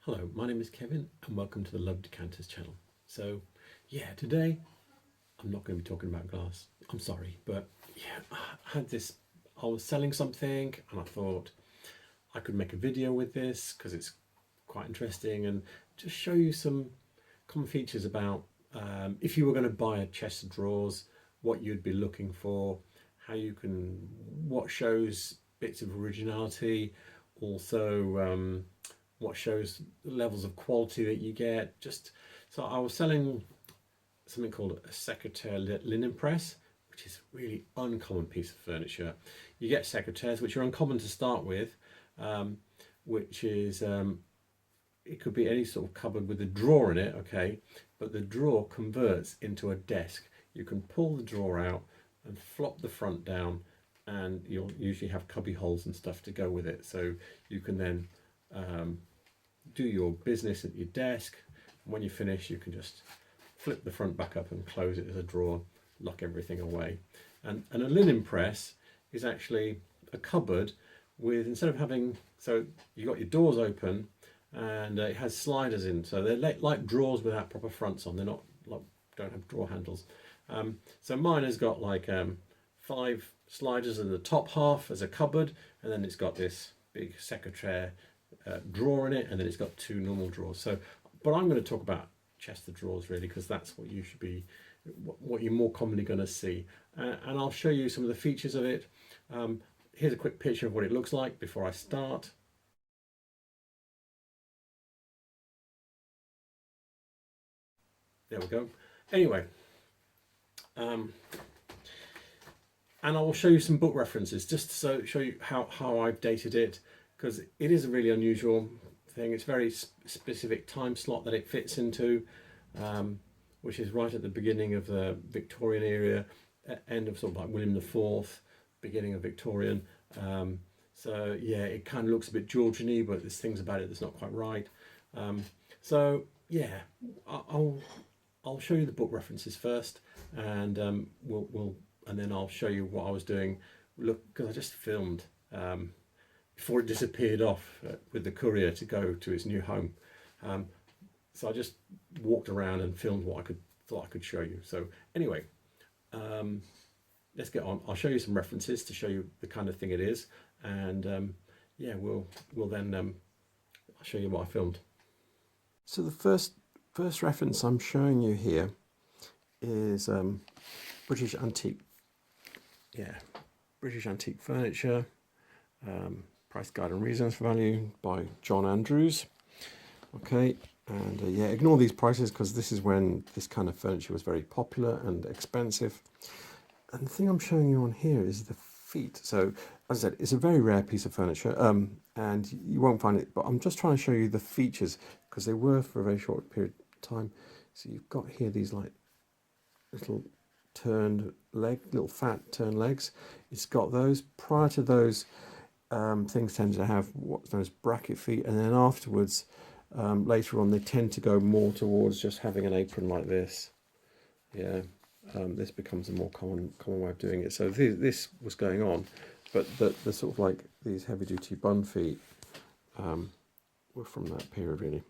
Hello, my name is Kevin and welcome to the Love Decanters channel. So yeah, today I'm not going to be talking about glass. I'm sorry, but yeah, I was selling something and I thought I could make a video with this because it's quite interesting and just show you some common features about if you were going to buy a chest of drawers, what you'd be looking for, what shows bits of originality, also what shows levels of quality that you get. So I was selling something called a secretaire linen press, which is a really uncommon piece of furniture. You get secretaires which are uncommon to start with, which is it could be any sort of cupboard with a drawer in it, okay, but the drawer converts into a desk. You can pull the drawer out and flop the front down, and you'll usually have cubby holes and stuff to go with it, so you can then do your business at your desk. When you finish, you can just flip the front back up and close it as a drawer, lock everything away. And a linen press is actually a cupboard with, instead of having, so you got your doors open and it has sliders in, so they're like drawers without proper fronts on. They're not like, don't have drawer handles. So mine has got like 5 sliders in the top half as a cupboard, and then it's got this big secretaire drawer in it, and then it's got 2 normal drawers. So, but I'm going to talk about chest of drawers really, because that's what you should be, what you're more commonly going to see, and I'll show you some of the features of it. Here's a quick picture of what it looks like before I start. There we go. Anyway, and I will show you some book references just to show you how I've dated it, because it is a really unusual thing. It's a very specific time slot that it fits into, which is right at the beginning of the Victorian era, end of sort of like William IV, beginning of Victorian. So yeah, it kind of looks a bit Georgian-y, but there's things about it that's not quite right. So yeah, I'll show you the book references first, and and then I'll show you what I was doing. Look, because I just filmed before it disappeared off with the courier to go to its new home. So I just walked around and filmed what thought I could show you. So anyway, let's get on. I'll show you some references to show you the kind of thing it is, and yeah, we'll then I'll show you what I filmed. So the first reference I'm showing you here is British Antique. Yeah, British Antique Furniture, Price Guide and Reasons for Value by John Andrews. Okay, and yeah, ignore these prices because this is when this kind of furniture was very popular and expensive. And the thing I'm showing you on here is the feet. So as I said, it's a very rare piece of furniture, and you won't find it, but I'm just trying to show you the features because they were for a very short period of time. So you've got here these like little little fat turned legs. It's got those. Prior to those, things tend to have what's known as bracket feet, and then afterwards, later on, they tend to go more towards just having an apron like this. Yeah, this becomes a more common way of doing it. So this was going on, but the sort of like these heavy duty bun feet were from that period really,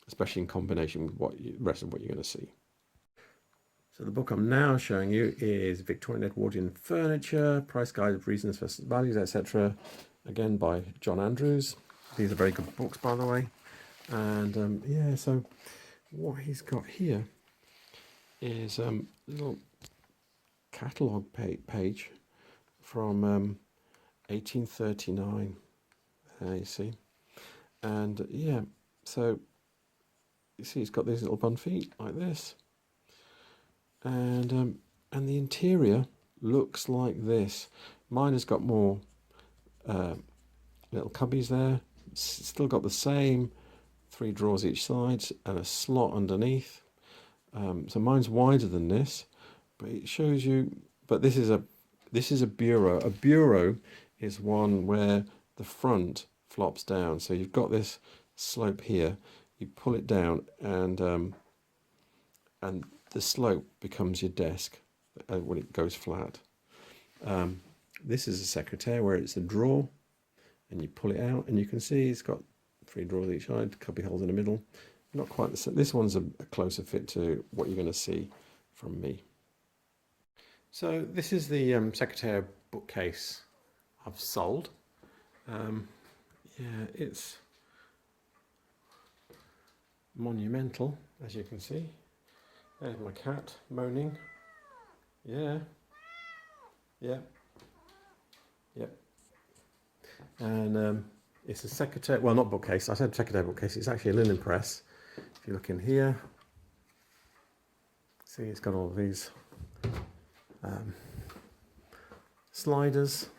especially in combination with the rest of what you're going to see. So the book I'm now showing you is Victorian Edwardian Furniture, Price Guide of Reasons for Values, etc. Again by John Andrews. These are very good books, by the way. And yeah, so what he's got here is a little catalogue page from 1839. There you see. And yeah, so you see it's got these little bun feet like this. And the interior looks like this. Mine has got more little cubbies there. Still got the same 3 drawers each side and a slot underneath. So mine's wider than this, but it shows you. But this is a bureau. A bureau is one where the front flops down. So you've got this slope here. You pull it down, and the slope becomes your desk when it goes flat. This is a secretaire where it's a drawer, and you pull it out, and you can see it's got 3 drawers each side, cubby holes in the middle. Not quite the same. This one's a closer fit to what you're going to see from me. So this is the secretaire bookcase I've sold. Yeah, it's monumental, as you can see. There's my cat moaning. Yeah. Yep. And it's a secretaire, well, not bookcase, I said secretaire bookcase, it's actually a linen press. If you look in here, see it's got all of these sliders.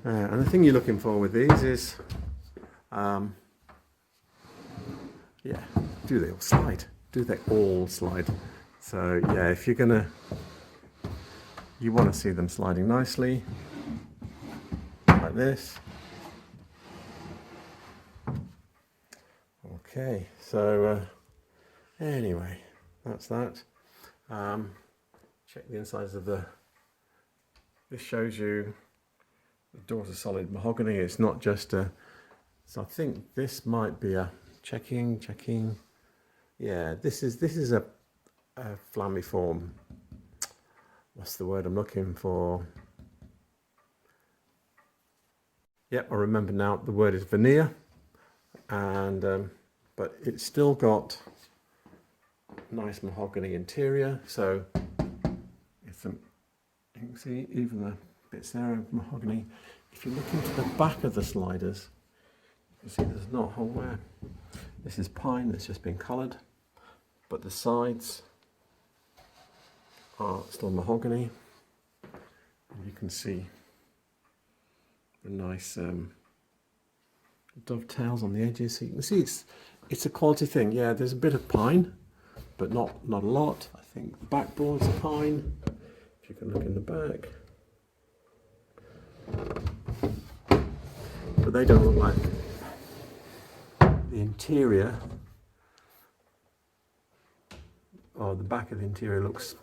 And the thing you're looking for with these is, yeah, do they all slide? Do they all slide? So yeah, if you're gonna, you want to see them sliding nicely, like this. Okay, so anyway, that's that. Check the insides of the, this shows you the doors are solid mahogany. It's not just a, so I think this might be a checking. Yeah, this is a flamiform. What's the word I'm looking for? Yep, I remember now. The word is veneer, and but it's still got nice mahogany interior. So it's you can see even the bits there of mahogany. If you look into the back of the sliders, you see there's not a hole there. This is pine that's just been coloured, but the sides are still mahogany. And you can see the nice dovetails on the edges. So you can see it's a quality thing. Yeah, there's a bit of pine, but not a lot. I think the backboards are pine. If you can look in the back. But they don't look like the interior, or the back of the interior looks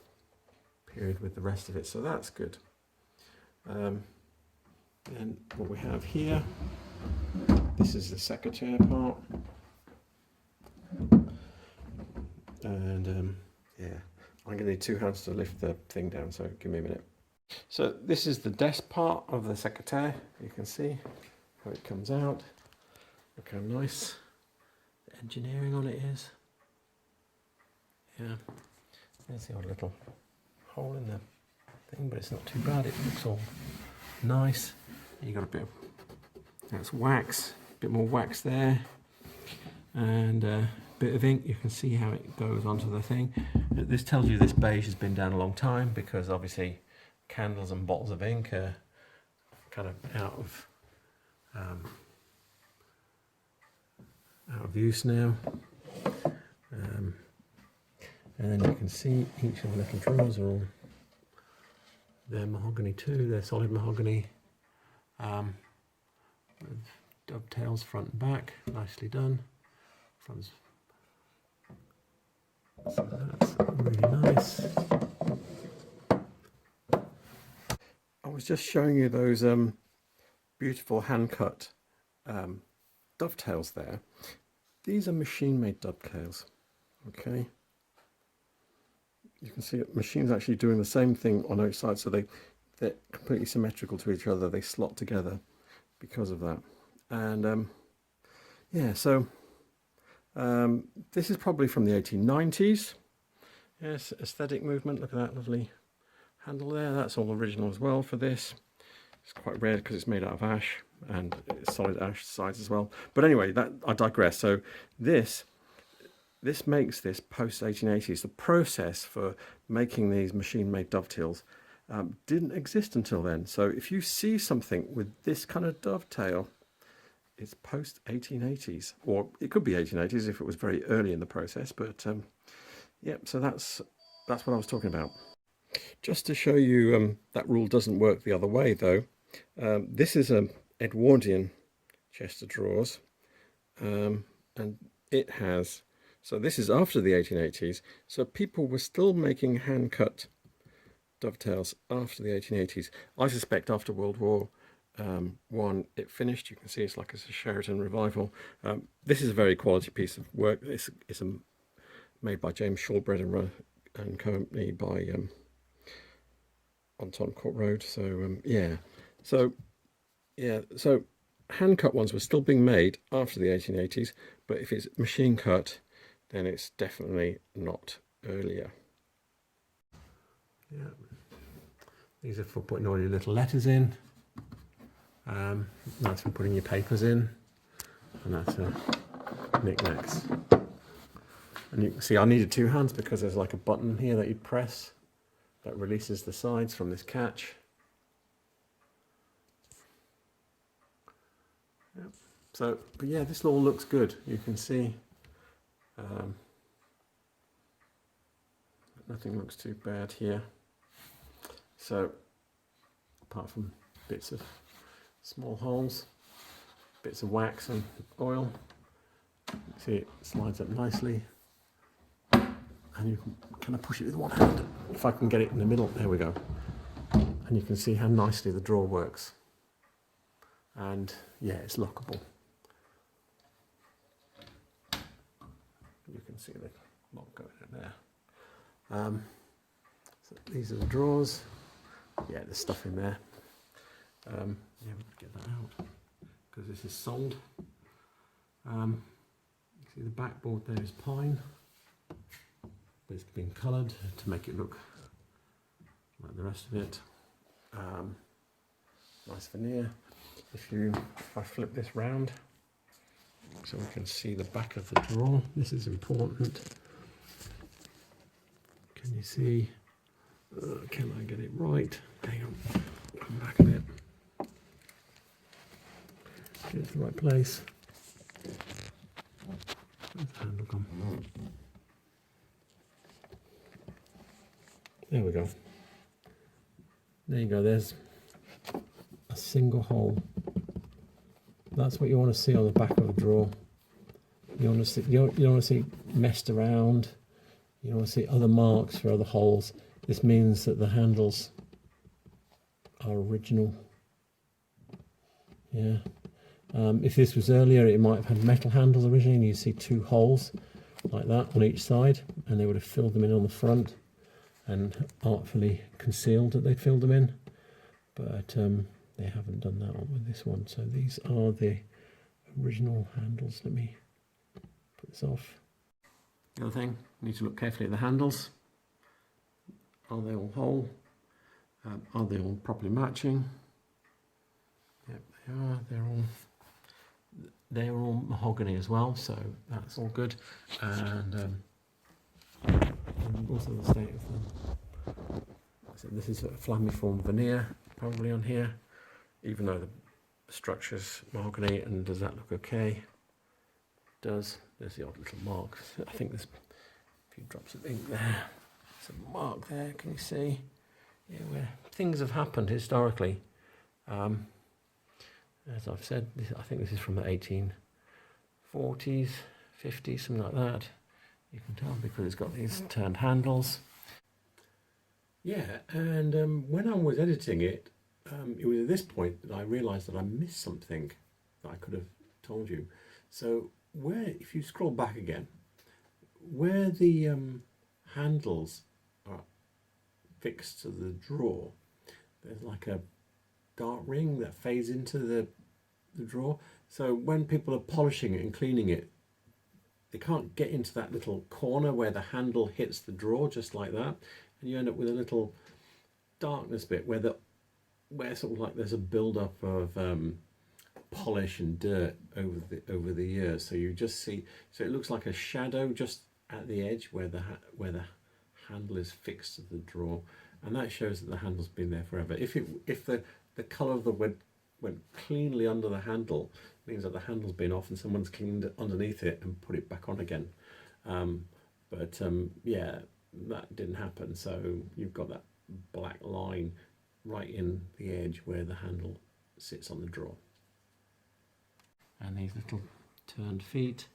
period with the rest of it, so that's good. And what we have here, this is the secretaire part, and yeah, I'm going to need 2 hands to lift the thing down, so give me a minute. So this is the desk part of the secretaire. You can see how it comes out. Look how nice the engineering on it is. Yeah, there's the odd little hole in the thing, but it's not too bad. It looks all nice. You got a bit of, that's wax, a bit more wax there, and a bit of ink. You can see how it goes onto the thing. This tells you this beige has been down a long time, because obviously candles and bottles of ink are kind of out of use now. And then you can see each of the little drawers are all, they're mahogany too, they're solid mahogany, with dovetails front and back, nicely done. So that's really nice. I was just showing you those beautiful hand-cut dovetails there. These are machine-made dovetails, okay? You can see machines actually doing the same thing on each side, so they're completely symmetrical to each other. They slot together because of that. And yeah, so this is probably from the 1890s. Yes, aesthetic movement. Look at that lovely handle there. That's all original as well for this. It's quite rare because it's made out of ash, and it's solid ash sides as well. But anyway, that I digress. So this makes this post 1880s. The process for making these machine-made dovetails didn't exist until then. So if you see something with this kind of dovetail, it's post 1880s, or it could be 1880s if it was very early in the process. But yeah, so that's what I was talking about. Just to show you that rule doesn't work the other way though. This is an Edwardian chest of drawers, and it has, so this is after the 1880s, so people were still making hand-cut dovetails after the 1880s. I suspect after World War one it finished. You can see it's like it's a Sheraton revival. This is a very quality piece of work. This is made by James Shawbread and company by on Tottenham Court Road. So so hand cut ones were still being made after the 1880s, but if it's machine cut, then it's definitely not earlier. Yeah, these are for putting all your little letters in. That's for putting your papers in, and that's knickknacks. And you can see I needed two hands because there's like a button here that you press that releases the sides from this catch. Yep. So, but yeah, this all looks good. You can see nothing looks too bad here. So, apart from bits of small holes, bits of wax and oil, you can see it slides up nicely. And you can kind of push it with one hand. If I can get it in the middle, there we go. And you can see how nicely the drawer works. And yeah, it's lockable. You can see the lock going in there. So these are the drawers. Yeah, there's stuff in there. Yeah, we'll get that out because this is sold. You see the backboard there is pine. It's been coloured to make it look like the rest of it. Nice veneer. If I flip this round so we can see the back of the drawer, this is important. Can you see? Can I get it right? Hang on, come back a bit. Get it to the right place. Where's the handle gone? There we go. There you go, there's a single hole. That's what you want to see on the back of a drawer. You want to see, you don't want to see messed around. You don't want to see other marks for other holes. This means that the handles are original. Yeah. If this was earlier, it might have had metal handles originally, and you see two holes like that on each side, and they would have filled them in on the front and artfully concealed that they'd filled them in, but they haven't done that with this one. So these are the original handles. Let me put this off. The other thing, you need to look carefully at the handles. Are they all whole? Are they all properly matching? Yep, they are. They're all mahogany as well, so that's all good. And also the state of them. So this is a flamiform veneer probably on here, even though the structure's mahogany. And does that look okay? It does. There's the odd little mark. I think there's a few drops of ink there. There's a mark there, can you see? Yeah, where things have happened historically. As I've said, I think this is from the 1840s, 50s, something like that. You can tell because it's got these turned handles. Yeah, and when I was editing it, it was at this point that I realised that I missed something that I could have told you. So if you scroll back again, where the handles are fixed to the drawer, there's like a dark ring that fades into the drawer. So when people are polishing it and cleaning it, they can't get into that little corner where the handle hits the drawer, just like that, and you end up with a little darkness bit where sort of like there's a build-up of polish and dirt over the years. So you just see, so it looks like a shadow just at the edge where the handle is fixed to the drawer, and that shows that the handle's been there forever. If the colour of the went cleanly under the handle, it means that the handle's been off and someone's cleaned underneath it and put it back on again. Yeah, that didn't happen. So you've got that black line right in the edge where the handle sits on the drawer. And these little turned feet,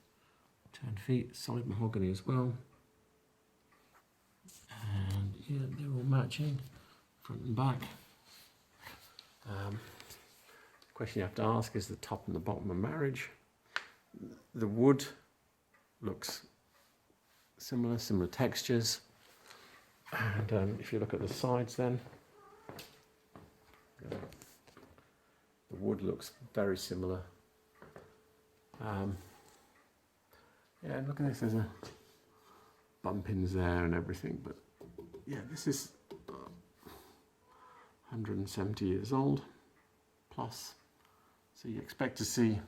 solid mahogany as well. And yeah, they're all matching, front and back. question you have to ask is the top and the bottom of marriage. The wood looks similar textures. And if you look at the sides then, the wood looks very similar. Yeah, look at this, there's a bumpings there and everything, but yeah, this is 170 years old plus. So you expect to see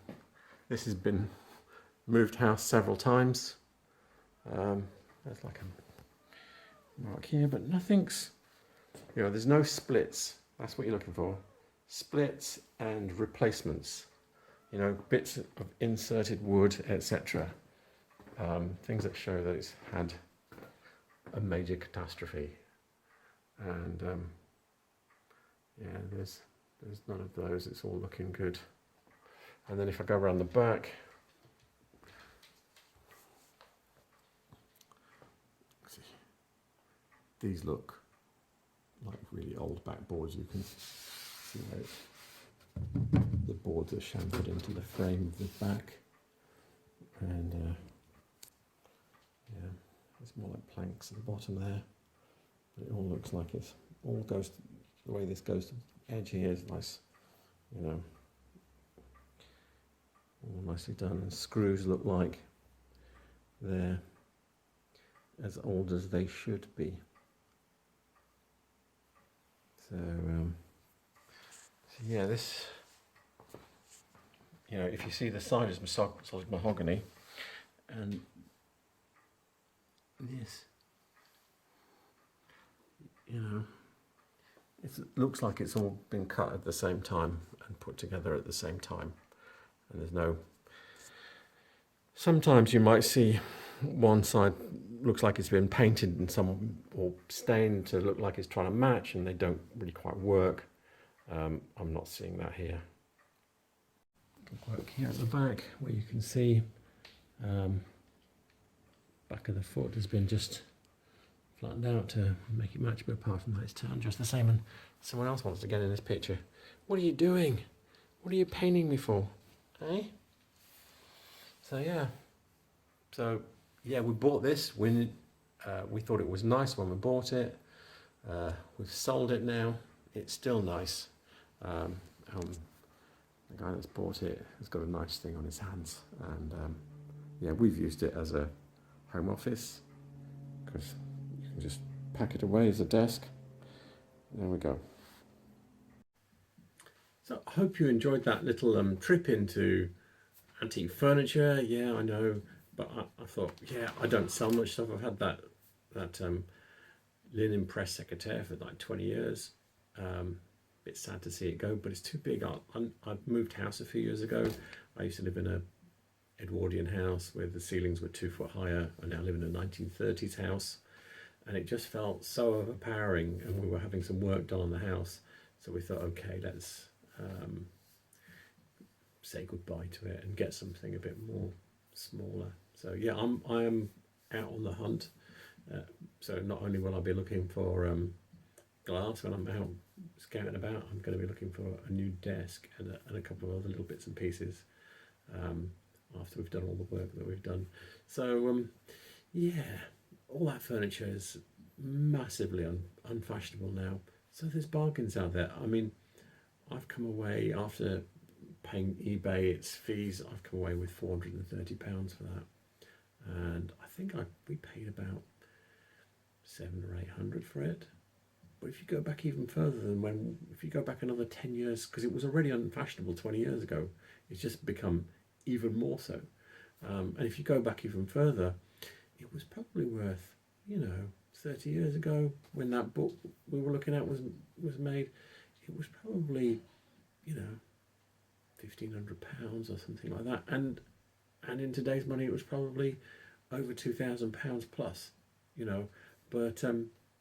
this has been moved house several times. There's like a mark here, but nothing's, there's no splits. That's what you're looking for. Splits and replacements, bits of inserted wood, etc. Things that show that it's had a major catastrophe. And yeah, there's none of those. It's all looking good. And then if I go around the back, see, these look like really old backboards. You can see how the boards are chamfered into the frame of the back, and yeah, it's more like planks at the bottom there. But it all looks like it's all goes the way this goes to the edge here is nice, all nicely done. And screws look like they're as old as they should be. So yeah, this, if you see the side is solid mahogany, and this, it looks like it's all been cut at the same time and put together at the same time. And there's no, sometimes you might see one side looks like it's been painted and or stained to look like it's trying to match, and they don't really quite work. I'm not seeing that here. Work here at the back, where you can see back of the foot has been just flattened out to make it match, but apart from that it's turned just the same. And someone else wants to get in this picture. What are you doing? What are you painting me for? Eh? So yeah, we bought this when we thought it was nice when we bought it. We've sold it now. It's still nice. The guy that's bought it has got a nice thing on his hands, and yeah, we've used it as a home office because you can just pack it away as a desk. There we go. So I hope you enjoyed that little trip into antique furniture. Yeah, I know, but I thought, yeah, I don't sell much stuff. I've had that linen press secretaire for like 20 years. Bit sad to see it go, but it's too big. I moved house a few years ago. I used to live in a Edwardian house where the ceilings were 2 foot higher. I now live in a 1930s house, and it just felt so overpowering, and we were having some work done on the house, so we thought, okay, let's say goodbye to it and get something a bit more smaller. So yeah, I am out on the hunt. So not only will I be looking for glass when I'm out scouting about, I'm going to be looking for a new desk and a couple of other little bits and pieces after we've done all the work that we've done. So yeah, all that furniture is massively unfashionable now. So there's bargains out there. I mean, I've come away after paying eBay its fees. I've come away with £430 for that, and I think we paid about 700 or 800 for it. But if you go back even further than if you go back another 10 years, because it was already unfashionable 20 years ago, it's just become even more so. And if you go back even further, it was probably worth, 30 years ago when that book we were looking at was made, it was probably, £1,500 or something like that. And in today's money, it was probably over £2,000 plus, but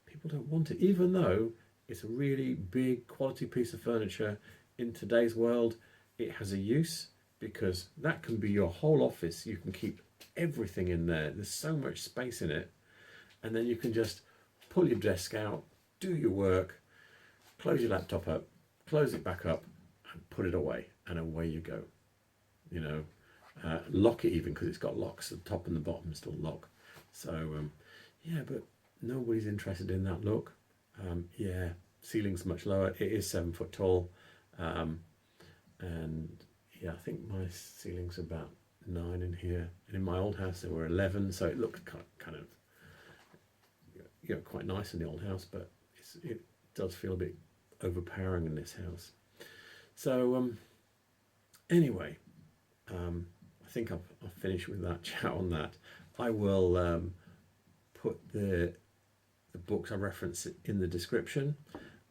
people don't want it, even though it's a really big quality piece of furniture. In today's world, it has a use, because that can be your whole office. You can keep everything in there. There's so much space in it, and then you can just pull your desk out, do your work, close your laptop up, close it back up, and put it away, and away you go. You know, lock it even, because it's got locks. The top and the bottom still lock. So yeah, but nobody's interested in that look. Yeah, ceiling's much lower. It is 7 foot tall, and yeah, I think my ceiling's about 9 in here. And in my old house there were 11, so it looked kind of quite nice in the old house, but it does feel a bit overpowering in this house. So anyway, I think I've finished with that chat on that. I will put the books I reference in the description,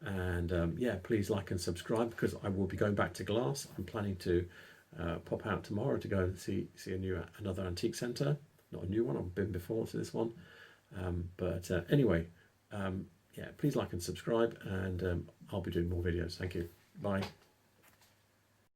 and yeah, please like and subscribe, because I will be going back to glass. I'm planning to pop out tomorrow to go and see another antique centre. Not a new one, I've been before to this one, but anyway, yeah, please like and subscribe, and I'll be doing more videos. Thank you. Bye.